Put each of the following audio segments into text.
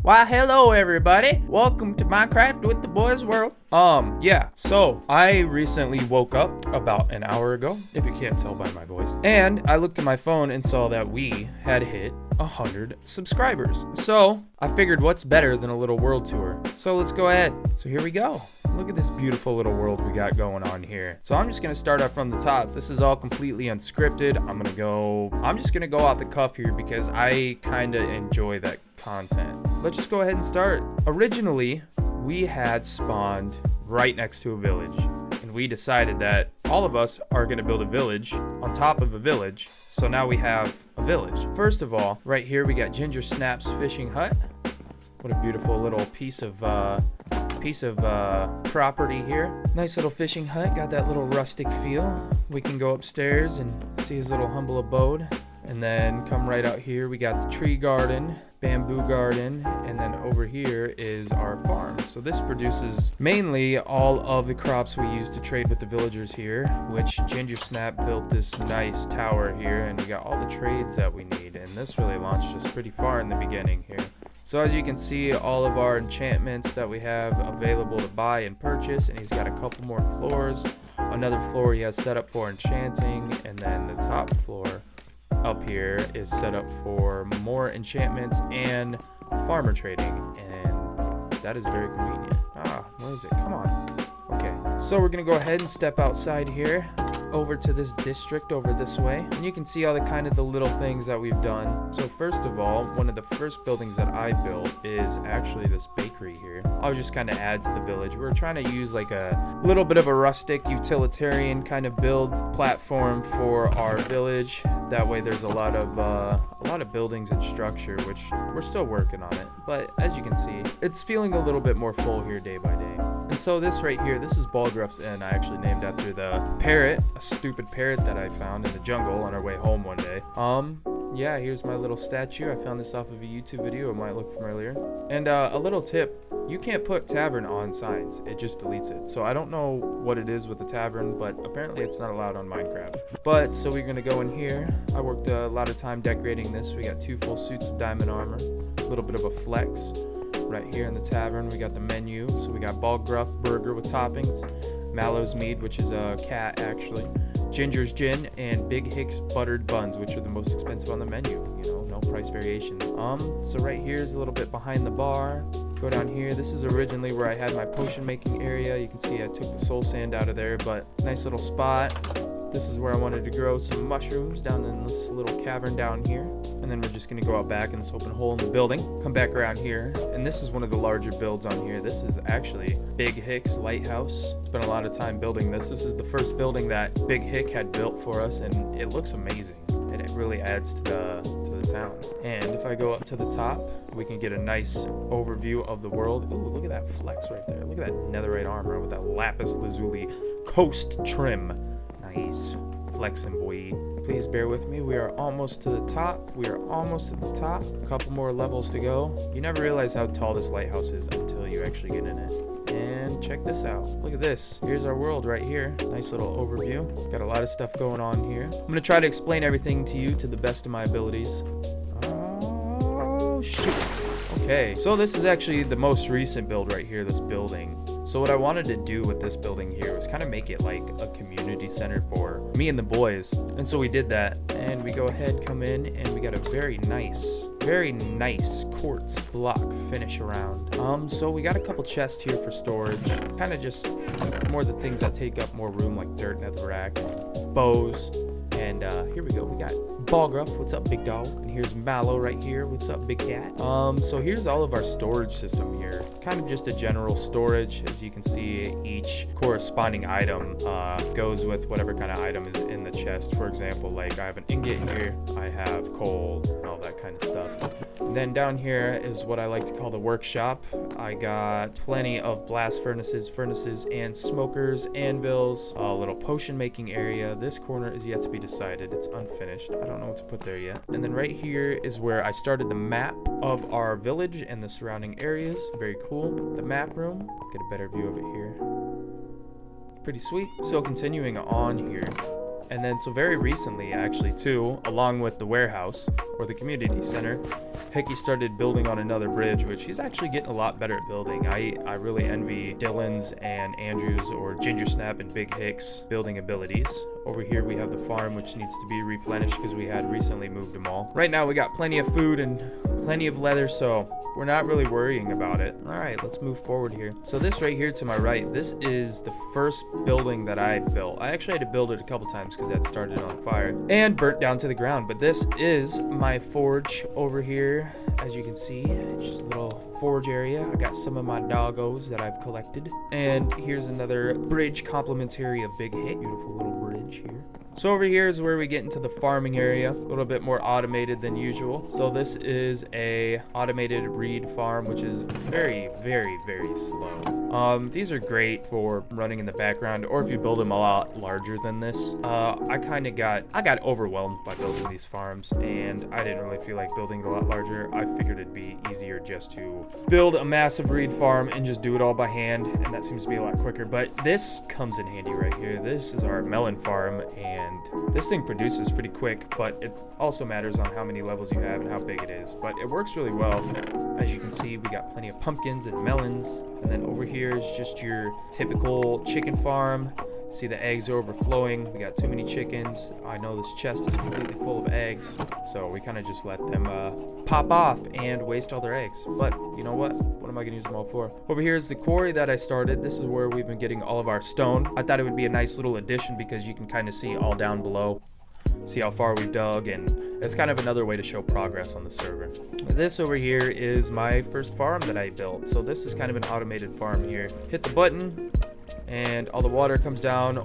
Why, hello everybody. Welcome to Minecraft with the Boys World. So I recently woke up about an hour ago, if you can't tell by my voice. And I looked at my phone and saw that we had hit 100 subscribers. So I figured what's better than a little world tour. So let's go ahead. So here we go. Look at this beautiful little world we got going on here. So I'm just gonna start off from the top. This is all completely unscripted. I'm just gonna go off the cuff here because I kinda enjoy that content. Let's just go ahead and start. Originally, we had spawned right next to a village, and we decided that all of us are gonna build a village on top of a village. So now we have a village. First of all, right here we got Ginger Snap's fishing hut. What a beautiful little piece of property here. Nice little fishing hut, got that little rustic feel. We can go upstairs and see his little humble abode. And then come right out here, we got the tree garden, bamboo garden, and then over here is our farm. So this produces mainly all of the crops we use to trade with the villagers here, which Ginger Snap built this nice tower here, and we got all the trades that we need. And this really launched us pretty far in the beginning here. So as you can see, all of our enchantments that we have available to buy and purchase, and he's got a couple more floors. Another floor he has set up for enchanting, and then the top floor up here is set up for more enchantments and farmer trading, and that is very convenient. Where is it? Come on. Okay, so we're gonna go ahead and step outside here over to this district over this way, and you can see all the little things that we've done. So first of all, one of the first buildings that I built is actually this bakery here. I was just kind of add to the village. We're trying to use like a little bit of a rustic utilitarian kind of build platform for our village. That way there's a lot of buildings and structure, which we're still working on it, but as you can see, it's feeling a little bit more full here day by day. And so this right here, this is Balgruff's Inn. I actually named after the parrot, a stupid parrot that I found in the jungle on our way home one day. Yeah, here's my little statue. I found this off of a YouTube video. It might look familiar. And a little tip, you can't put tavern on signs. It just deletes it. So I don't know what it is with the tavern, but apparently it's not allowed on Minecraft. But so we're gonna go in here. I worked a lot of time decorating this. We got 2 full suits of diamond armor, a little bit of a flex. Right here in the tavern, we got the menu. So we got Balgruff burger with toppings, Mallow's mead, which is a cat actually, Ginger's gin, and Bighick's buttered buns, which are the most expensive on the menu. You know, no price variations. So right here is a little bit behind the bar. Go down here. This is originally where I had my potion making area. You can see I took the soul sand out of there, but nice little spot. This is where I wanted to grow some mushrooms down in this little cavern down here. And then we're just gonna go out back in this open hole in the building, come back around here. And this is one of the larger builds on here. This is actually Bighick's lighthouse. Spent a lot of time building this. This is the first building that Bighick had built for us, and it looks amazing. And it really adds to the town. And if I go up to the top, we can get a nice overview of the world. Ooh, look at that flex right there. Look at that netherite armor with that lapis lazuli coast trim. Nice. Flexing, boy. Please bear with me. We are almost to the top. We are almost at the top. A couple more levels to go. You never realize how tall this lighthouse is until you actually get in it. And check this out. Look at this. Here's our world right here. Nice little overview. Got a lot of stuff going on here. I'm going to try to explain everything to you to the best of my abilities. Oh, shoot. Okay, so this is actually the most recent build right here, this building. So what I wanted to do with this building here was kind of make it like a community center for me and the boys. And so we did that, and we go ahead, come in, and we got a very nice quartz block finish around. So we got a couple chests here for storage, kind of just more the things that take up more room, like dirt, netherrack, bows. And here we go, we got Balgruff, what's up big dog? And here's Mallow right here, what's up big cat? So here's all of our storage system here. Kind of just a general storage. As you can see, each corresponding item goes with whatever kind of item is in the chest. For example, like I have an ingot here, I have coal, and all that kind of stuff. And then down here is what I like to call the workshop. I got plenty of blast furnaces, and smokers, anvils, a little potion making area. This corner is yet to be decided. It's unfinished. I don't know what to put there yet. And then right here is where I started the map of our village and the surrounding areas. Very cool. The map room. Get a better view of it here. Pretty sweet. So continuing on here, And then so very recently, actually, too, along with the warehouse or the community center, Hickey started building on another bridge, which he's actually getting a lot better at building. I really envy Dylan's and Andrew's or Ginger Snap and Bighick's building abilities. Over here we have the farm, which needs to be replenished because we had recently moved them all. Right now we got plenty of food and plenty of leather, so we're not really worrying about it. All right, let's move forward here. So this right here to my right, this is the first building that I built. I actually had to build it a couple times because that started on fire and burnt down to the ground. But this is my forge over here. As you can see, just a little forge area. I got some of my doggos that I've collected. And here's another bridge complimentary of Bighick. Beautiful little bridge here. So over here is where we get into the farming area, a little bit more automated than usual. So this is a automated reed farm, which is very, very, very slow. These are great for running in the background, or if you build them a lot larger than this. I got overwhelmed by building these farms, and I didn't really feel like building it a lot larger. I figured it'd be easier just to build a massive reed farm and just do it all by hand, and that seems to be a lot quicker. But this comes in handy right here. This is our melon farm, and this thing produces pretty quick, but it also matters on how many levels you have and how big it is. But it works really well. As you can see, we got plenty of pumpkins and melons. And then over here is just your typical chicken farm. See, the eggs are overflowing. We got too many chickens. I know this chest is completely full of eggs, so we kind of just let them pop off and waste all their eggs. But you know what? What am I gonna use them all for? Over here is the quarry that I started. This is where we've been getting all of our stone. I thought it would be a nice little addition because you can kind of see all down below. See how far we've dug, and it's kind of another way to show progress on the server. This over here is my first farm that I built. So this is kind of an automated farm here. Hit the button, and all the water comes down,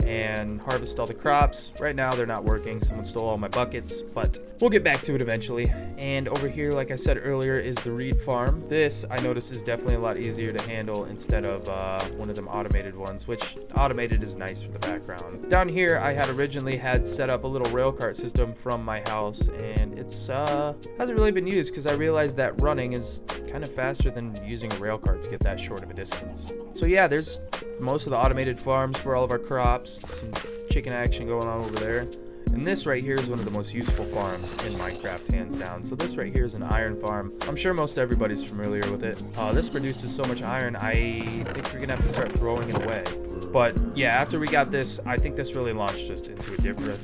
and harvest all the crops. Right now they're not working. Someone stole all my buckets, but we'll get back to it eventually. And over here, like I said earlier, is the reed farm. This I notice is definitely a lot easier to handle instead of one of them automated ones, which automated is nice for the background. Down here I had originally set up a little rail cart system from my house, and it's hasn't really been used because I realized that running is kind of faster than using a rail cart to get that short of a distance. So yeah, there's most of the automated farms for all of our crops. Some chicken action going on over there. And this right here is one of the most useful farms in Minecraft, hands down. So this right here is an iron farm. I'm sure most everybody's familiar with it. This produces so much iron, I think we're gonna have to start throwing it away. But yeah, after we got this, I think this really launched us into a different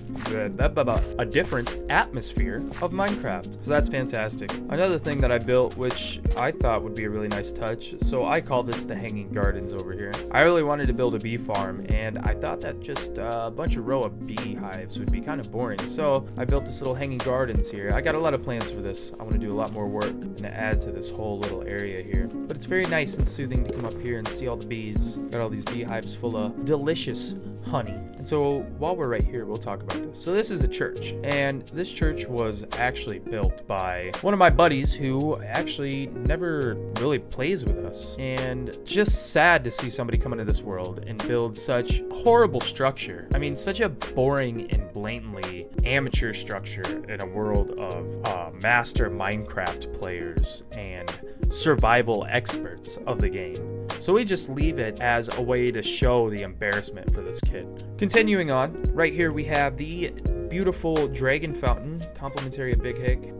atmosphere of Minecraft. So that's fantastic. Another thing that I built, which I thought would be a really nice touch, so I call this the hanging gardens over here. I really wanted to build a bee farm, and I thought that just a bunch of row of beehives would be kind of boring. So I built this little hanging gardens here. I got a lot of plans for this. I want to do a lot more work and add to this whole little area here. But it's very nice and soothing to come up here and see all the bees. Got all these beehives full of delicious honey. And so while we're right here, we'll talk about this. So this is a church, and this church was actually built by one of my buddies who actually never really plays with us. And just sad to see somebody come into this world and build such horrible structure. I mean, such a boring and blatantly amateur structure in a world of master Minecraft players and survival experts of the game. So we just leave it as a way to show the embarrassment for this kid. Continuing on, right here we have the beautiful dragon fountain, complimentary of Bighick.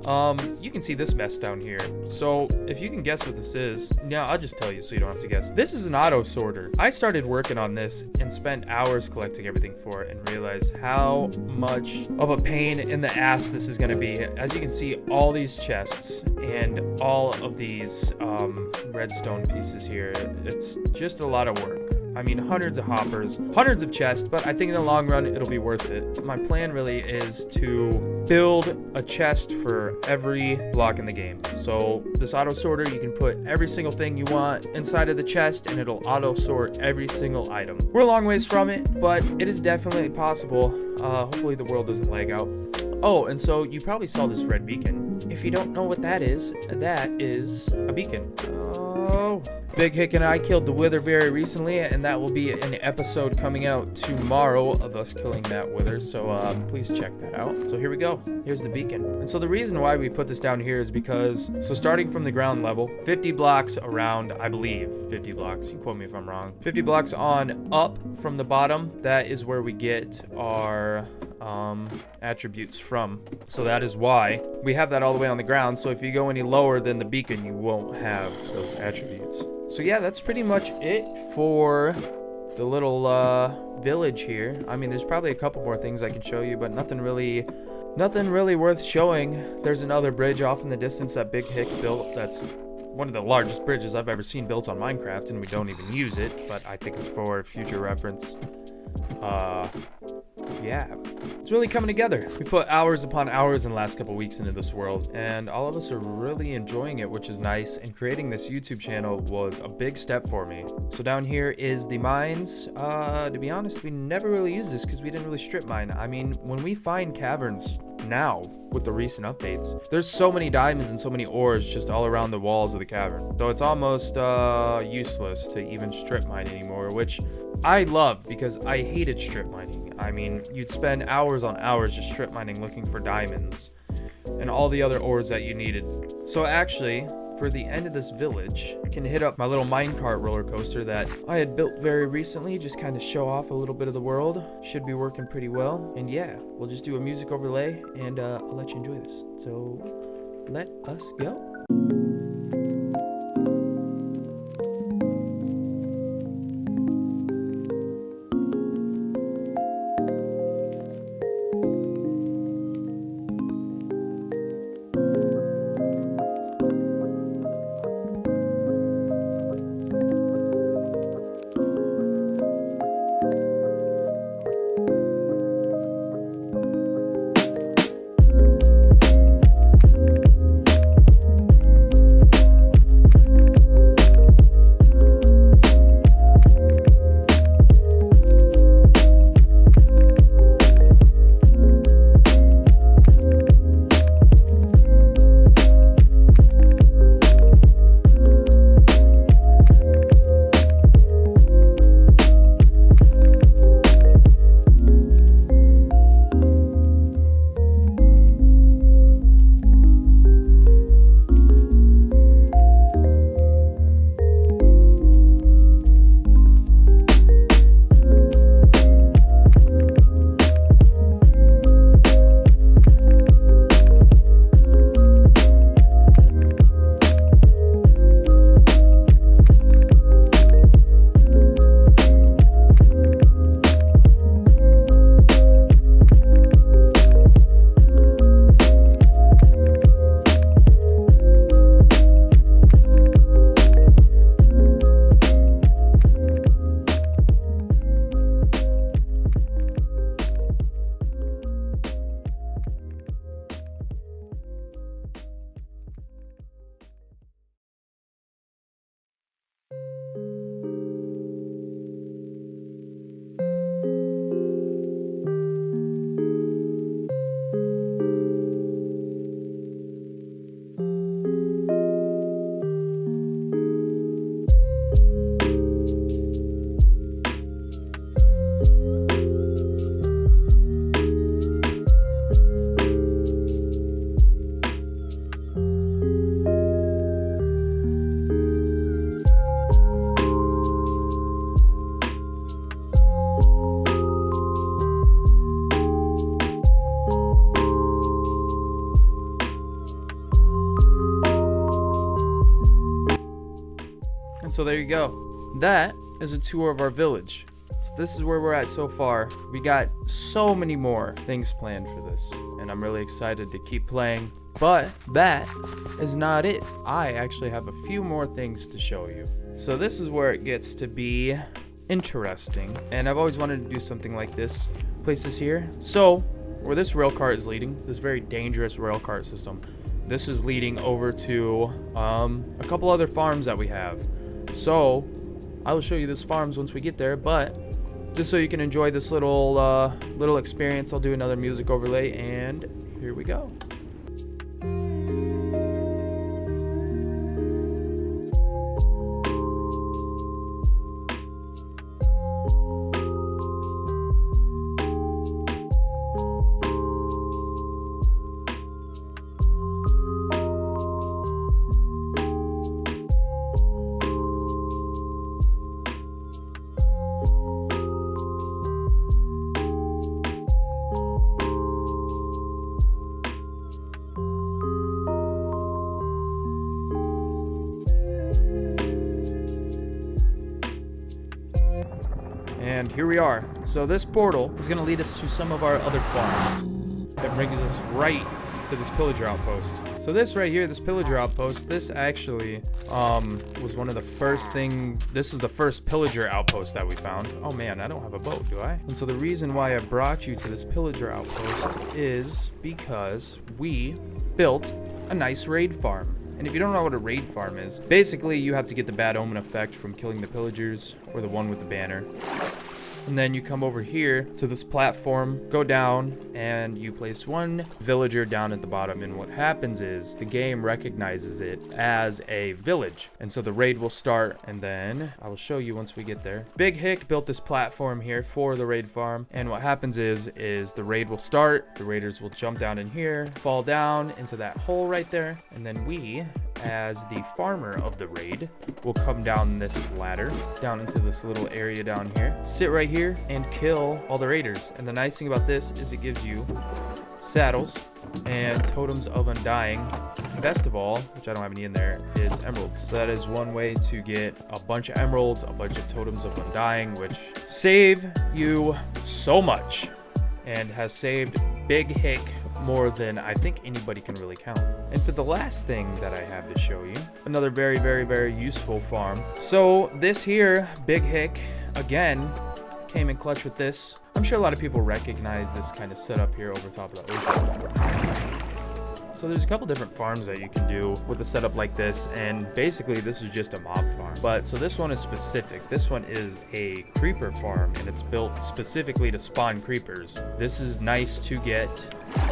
You can see this mess down here. So if you can guess what this is, no, I'll just tell you so you don't have to guess. This is an auto sorter. I started working on this and spent hours collecting everything for it and realized how much of a pain in the ass this is going to be. As you can see, all these chests and all of these redstone pieces here, it's just a lot of work. I mean, hundreds of hoppers, hundreds of chests, but I think in the long run, it'll be worth it. My plan really is to build a chest for every block in the game. So this auto sorter, you can put every single thing you want inside of the chest, and it'll auto sort every single item. We're a long ways from it, but it is definitely possible. Hopefully the world doesn't lag out. Oh, and so you probably saw this red beacon. If you don't know what that is a beacon. Oh, Bighick and I killed the wither very recently, and that will be an episode coming out tomorrow of us killing that wither, so please check that out. So here we go. Here's the beacon. And so the reason why we put this down here is because, so starting from the ground level, 50 blocks around, I believe, 50 blocks, you can quote me if I'm wrong, 50 blocks on up from the bottom, that is where we get our attributes from. So that is why we have that all the way on the ground, so if you go any lower than the beacon, you won't have those attributes. So yeah, that's pretty much it for the little village here. I mean, there's probably a couple more things I can show you, but nothing really worth showing. There's another bridge off in the distance that Bighick built. That's one of the largest bridges I've ever seen built on Minecraft, and we don't even use it, but I think it's for future reference. Yeah, it's really coming together. We put hours upon hours in the last couple weeks into this world, and all of us are really enjoying it, which is nice, and creating this YouTube channel was a big step for me. So down here is the mines. To be honest, we never really used this because we didn't really strip mine. I mean, when we find caverns now with the recent updates, there's so many diamonds and so many ores just all around the walls of the cavern, so it's almost useless to even strip mine anymore, which I love because I hated strip mining. I mean, you'd spend hours on hours just strip mining looking for diamonds and all the other ores that you needed. So actually, for the end of this village, I can hit up my little minecart roller coaster that I had built very recently, just kind of show off a little bit of the world. Should be working pretty well. And yeah, we'll just do a music overlay, and I'll let you enjoy this. So let us go. So there you go. That is a tour of our village. So this is where we're at so far. We got so many more things planned for this, and I'm really excited to keep playing. But that is not it. I actually have a few more things to show you. So this is where it gets to be interesting, and I've always wanted to do something like this. Place this here. So where this rail cart is leading, this very dangerous rail cart system, this is leading over to a couple other farms that we have. So I will show you those farms once we get there, but just so you can enjoy this little experience, I'll do another music overlay, and here we go. And here we are. So this portal is going to lead us to some of our other farms. That brings us right to this pillager outpost. So this right here, this pillager outpost, this actually was one of the first this is the first pillager outpost that we found. Oh man, I don't have a boat, do I? And so the reason why I brought you to this pillager outpost is because we built a nice raid farm. And if you don't know what a raid farm is, basically you have to get the bad omen effect from killing the pillagers or the one with the banner. And then you come over here to this platform, go down, and you place one villager down at the bottom. And what happens is the game recognizes it as a village. And so the raid will start, and then I will show you once we get there. Bighick built this platform here for the raid farm. And what happens is the raid will start. The raiders will jump down in here, fall down into that hole right there. And then we, as the farmer of the raid, will come down this ladder, down into this little area down here, sit right here, and kill all the raiders. And the nice thing about this is it gives you saddles and totems of undying. And best of all, which I don't have any in there, is emeralds. So that is one way to get a bunch of emeralds, a bunch of totems of undying, which save you so much and has saved Bighick more than I think anybody can really count. And for the last thing that I have to show you, another very, very, very useful farm. So this here, Bighick, again, came in clutch with this. I'm sure a lot of people recognize this kind of setup here over top of the ocean. So there's a couple different farms that you can do with a setup like this, and basically this is just a mob farm. But so this one is specific. This one is a creeper farm, and it's built specifically to spawn creepers. This is nice to get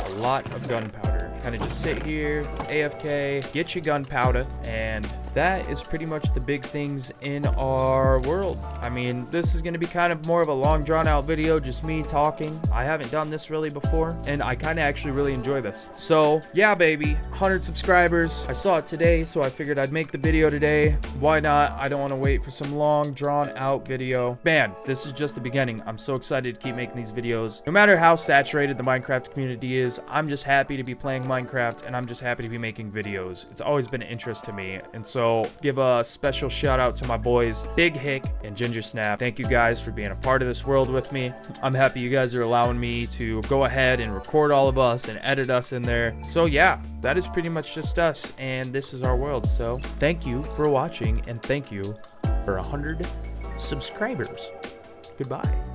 a lot of gunpowder. Kind of just sit here, AFK, get your gunpowder, and that is pretty much the big things in our world. I mean, this is going to be kind of more of a long drawn out video, just me talking. I haven't done this really before, and I kind of actually really enjoy this. So yeah, baby, 100 subscribers. I saw it today, so I figured I'd make the video today. Why not? I don't want to wait for some long drawn out video. Man, this is just the beginning. I'm so excited to keep making these videos. No matter how saturated the Minecraft community is, I'm just happy to be playing Minecraft, and I'm just happy to be making videos. It's always been an interest to me, and so give a special shout out to my boys Bighick and Ginger Snap. Thank you guys for being a part of this world with me. I'm happy you guys are allowing me to go ahead and record all of us and edit us in there. So yeah, that is pretty much just us, and this is our world. So thank you for watching, and thank you for 100 subscribers. Goodbye.